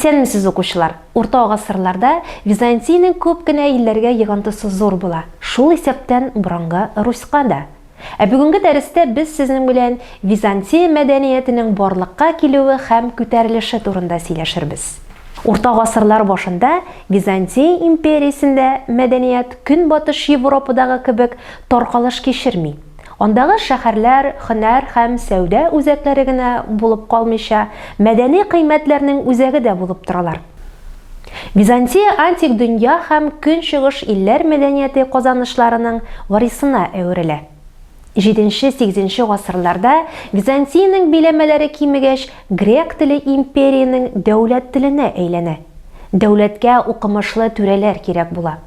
Исәнмесез укучылар. Урта гасырларда Византийның күп кенә илләргә йогынтысы зур була. Шул исәптән борынгы Руська да. Бүгенге дәрестә без сезнең белән Византия мәдәниятенең барлыкка килүе һәм күтәрелеше турында сөйләшербез. Урта гасырлар башында Византия империясендә мәдәният Көнбатыш Европадагы кебек таркалыш кичерми. Ондагы шәһәрләр, һөнәр һәм сәүдә үзәкләре генә булып калмыйча, мәдәни кыйммәтләрнең үзәге дә булып торалар. Византия антик дөнья һәм көнчыгыш илләр мәдәнияте казанышларының варисына әверелә. 7-8 гасырларда Византияның биләмәләре кимегәч, грек теле империяның дәүләт теленә әйләнә. Дәүләткә укымышлы түрәләр кирәк була.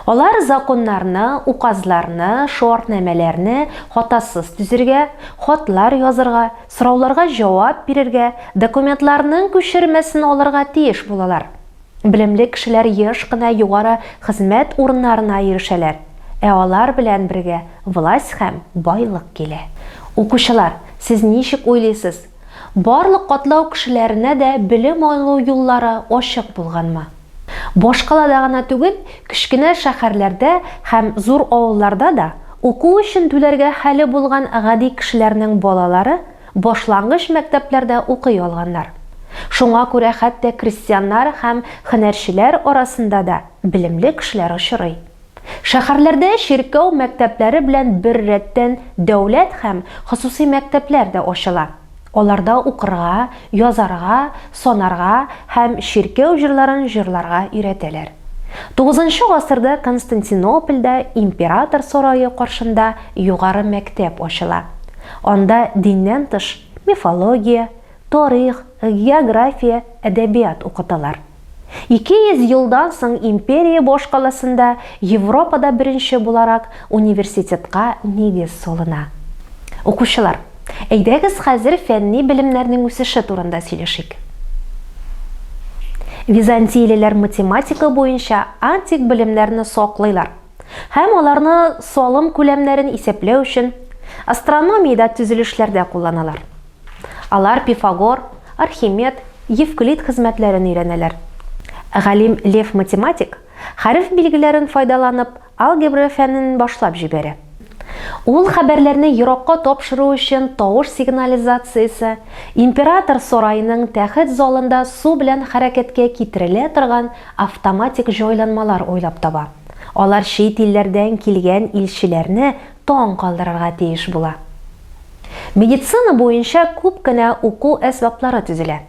Алар законнарны, указларны, шартнамәләрне хатасыз төзергә, хатлар язырга, сорауларга җавап бирергә, документларның күчермәсен алырга тиеш булалар. Белемле кешеләр еш кына югары хезмәт урыннарына ирешәләр. Алар белән бергә власть һәм байлык килә. Укучылар, сез ничек уйлыйсыз? Барлык катлау кешеләренә дә белем алу юллары ачык булганмы? Башкалада гына түгел, кичкенә шәһәрләрдә һәм зур авылларда да уку өчен түләргә хәле булган гади кешеләрнең балалары башлангыч мәктәпләрдә укый алганнар. Шуңа күрә хәтта крестьяннар һәм һөнәрчеләр арасында да белемле кешеләр очрый. Шәһәрләрдә ширкәү мәктәпләре белән бер рәттән дәүләт һәм хосусый мәктәпләр дә ачыла. Аларда укырга, язарга, санарга һәм ширкәү җырларын җырларга өйрәтәләр. 9 гасырда Константинопольдә император сарае каршында югары мәктәп ачыла. Анда диннән тыш мифология, тарих, география, әдәбият укыталар. 200 елдан соң империя башкаласында Европада беренче буларак университетка нигез салына. Укучылар, әйдәгез хәзер фәнни белемнәрнең үсеше турында сөйләшик. Византиялеләр математика буенча антик белемнәрне саклыйлар һәм аларны салым күләмнәрен исәпләү өчен астрономиядә төзелешләрдә кулланалар. Алар Пифагор, Архимед, Евклид хезмәтләрен өйрәнәләр. Галим Лев математик хәреф билгеләрен файдаланып алгебра фәнен башлап җибәрә. Ул хәбәрләрне еракка тапшыру өчен тавыш сигнализациясе, император сарайының тәхет залында су белән хәрәкәткә китерелә торган автоматик җайланмалар уйлап таба. Алар чит илләрдән килгән илчеләрне таң калдырырга тиеш була. Медицина буенча күп кенә уку әсбаплары төзелә.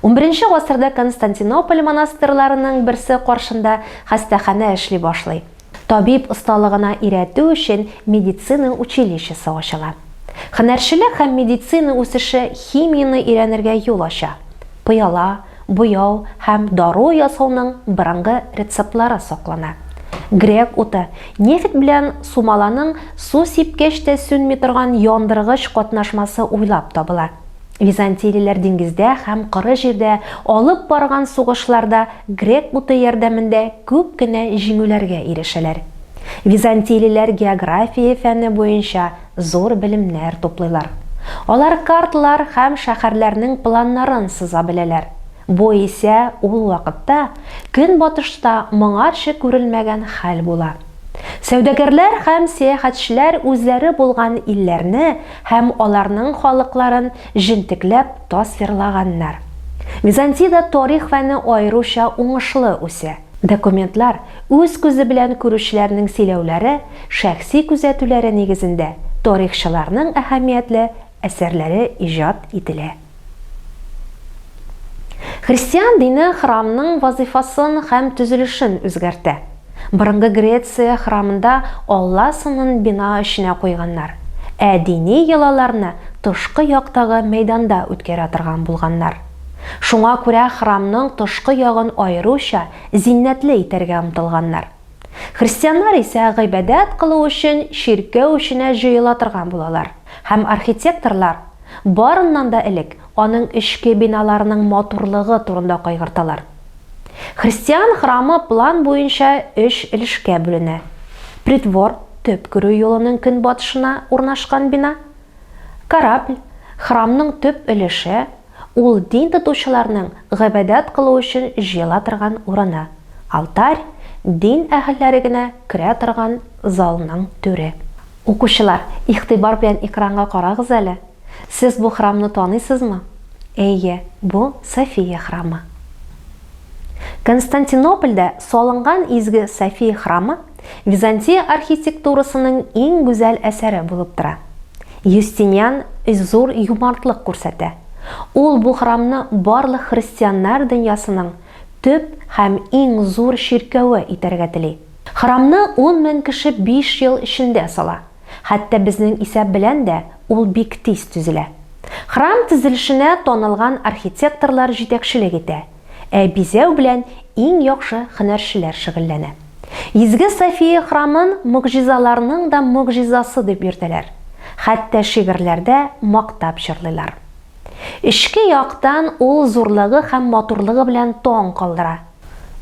11 гасырда Константинополь монастырьларының берсе каршында хастахана эшли башлый. Табиб осталыгына өйрәтү өчен медицина училищесы ачыла. Һөнәрчелек һәм медицина үсеше химияны өйрәнергә юл ача. Пыяла, буяу һәм дару ясауның борынгы рецептлары саклана. Грек уты, нефт белән сумаланың су сипкәч тә сүнми торган яндыргыч катнашмасы уйлап табыла. Византиялеләр диңгездә һәм коры җирдә алып барган сугышларда грек уты ярдәмендә күп кенә җиңүләргә ирешәләр. Византиялеләр география фәне буенча зур белемнәр туплыйлар. Алар карталар һәм шәһәрләрнең планнарын сыза беләләр. Бу исә ул вакытта Көнбатышта моңарчы күрелмәгән хәл була. Сәүдәгәрләр һәм сәяхәтчеләр үзләре булган илләрне һәм аларның халыкларын җентекләп тасвирлаганнар. Византиядә тарих фәне аеруча уңышлы үсә. Документлар үз күзе белән күрүчеләрнең сөйләүләре, шәхси күзәтүләре нигезендә тарихчыларның әһәмиятле әсәрләре иҗат ителә. Христиан дине храмның вазифасын һәм төзелешен үзгәртә. Борынгы Греция храмында Алла сынын бина эченә куйганнар. Дини йолаларны тышкы яктагы мәйданда үткәрә торган булганнар. Шуңа күрә храмның тышкы ягын аеруча зиннәтле итәргә омтылганнар. Христианнар исә гыйбадәт кылу өчен ширкәү эченә җыела торган булалар. Һәм архитекторлар барыннан да элек аның эчке биналарының матурлыгы турында кайгырталар. Христиан храмы план буенча 3 өлешкә бүленә. Притвор төп керү юлының көнбатышына урнашкан бина. Корабль храмның төп өлеше, ул дин тотучыларның гыйбадат кылу өчен җыела торган урыны. Алтарь дин әһелләре генә керә торган залның түре. Укучылар, игътибар белән экранга карагыз әле. Сез бу храмны таныйсызмы? Әйе, бу София храмы. Константинопольдә салынган изге София храмы Византия архитектурасының иң гүзәл әсәре булып тора. Юстиниан зур юмартлык күрсәтә. Ул бу храмны барлык христианнар дөньясының төп һәм иң зур ширкәве итәргә тели. Храмны 10 мең кеше 5 ел эчендә сала. Хәтта безнең исәп белән дә ул бик тиз төзелә. Храм төзелешенә танылган архитекторлар җитәкчелек итә. Бизәү белән иң яхшы һөнәрчеләр шөгыльләнә. Изге София храмын мөгъҗизаларның да мөгъҗизасы дип йөртәләр. Хәтта шигырьләрдә мактап җырлыйлар. Ишке яктан ул зурлыгы һәм матурлыгы белән таң калдыра.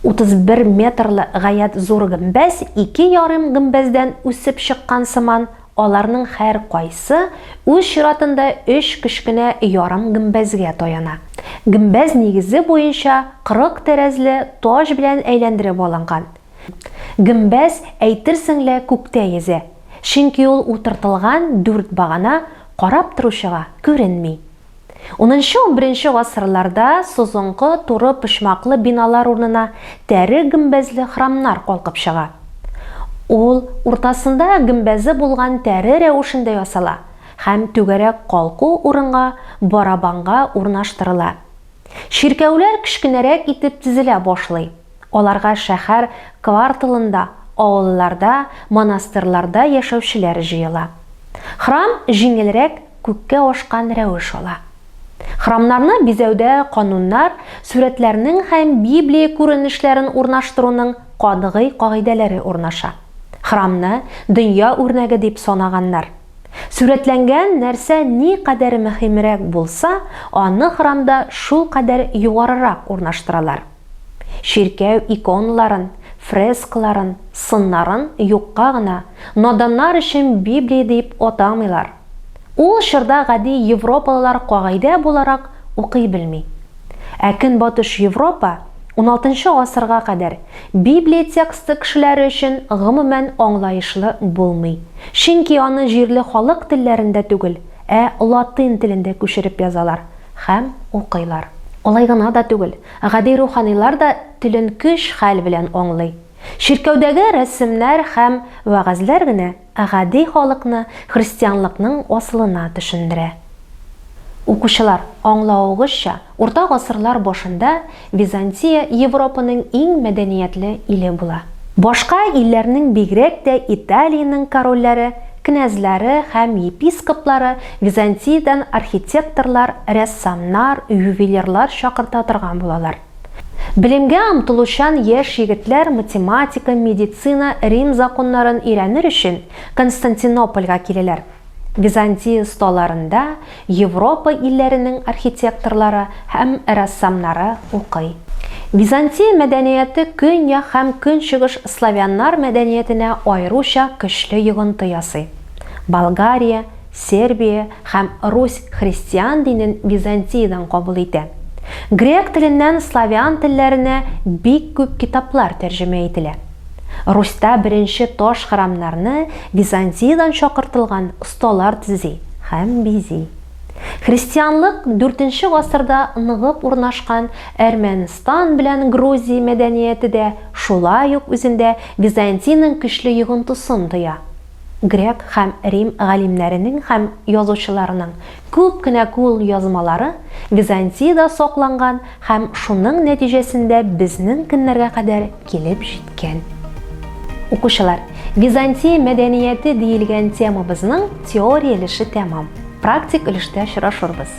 31 метрлы гаять зур гөмбәз 2,5 гөмбәздән үсеп чыккан сыман, аларның һәр кайсы үз чиратында 3 кечкенә ярым гөмбәзгә таяна. Гөмбәз нигезе буенча 40 тәрәзле таш белән әйләндереп алынган. Гөмбәз әйтерсеңлә күктә йөзә, чөнки ул утыртылган 4 багана карап торучыга күренми. 10-11 гасырларда сузынкы туры почмаклы биналар урынына тәре гөмбәзле храмнар калкып чыга. Ул уртасында гөмбәзе булган тәре рәвешендә ясала һәм түгәрәк калку урынга барабанга урнаштырыла. Ширкәүләр кичкенәрәк итеп төзелә башлый. Аларга шәһәр кварталында, авылларда, монастырларда яшәүчеләр җыела. Храм җиңелрәк күккә ашкан рәвеш ала. Храмнарны бизәүдә кануннар, сүрәтләрнең һәм Библия күренешләрен урнаштыруның катгый кагыйдәләре урнаша. Храмны дөнья үрнәге дип санаганнар. Сүрәтләнгән нәрсә ни кадәр мөһимрәк булса, аны храмда шул кадәр югарырак урнаштыралар. Ширкәү иконаларын, фрескаларын, сыннарын юкка гына наданнар өчен Библия дип атамыйлар. Ул чорда гади европалылар кагыйдә буларак укый белми. Көнбатыш Европа 16 гасырга кадәр Библия тексты кешеләре өчен гомумән аңлаешлы булмый. Чөнки аны җирле халык телләрендә түгел, латин телендә күчереп язалар һәм укыйлар. Алай гына да түгел, гади руханилар да телен көч хәл белән аңлый. Ширкәүдәге рәсемнәр һәм вәгазьләр генә гади халыкны христианлыкның асылына төшендерә. Укучылар, аңлавыгызча, урта гасырлар башында Византия Европаның иң мәдәниятле иле була. Башка илләрнең бигрәк тә Италиянең корольләре, князьләре һәм епископлары Византиядан архитекторлар, рәссамнар, ювелирлар чакырта торган булалар. Билимгә омтылучан яшь егетләр математика, медицина, Рим законнарын өйрәнер өчен Константинопольгә киләләр. Византия столарында Европа илләренең архитекторлары һәм рәссамнары укый. Византия мәдәнияте көньяк һәм көнчыгыш славяннар мәдәниятенә аеруча көчле йогынты ясый. Болгария, Сербия һәм Русь христиан динен Византиядан кабул итә. Грек теленнән славян телләренә бик күп китаплар тәрҗемә ителә. Руста беренче таш храмнарны Византиядан чакыртылган осталар төзи һәм бизи. Христианлык 4 гасырда ныгып урнашкан Әрмәнстан белән Грузия мәдәнияте дә шулай ук үзендә Византияның көчле йогынтысын тоя. Грек һәм Рим галимнәренең һәм язучыларының күп кенә кул язмалары Византияда сакланган һәм шуның нәтиҗәсендә безнең көннәргә кадәр килеп җиткән. Укучылар, Византия мәдәнияте диелгән темабызның теория өлеше тәмам. Практик өлештә очрашырбыз.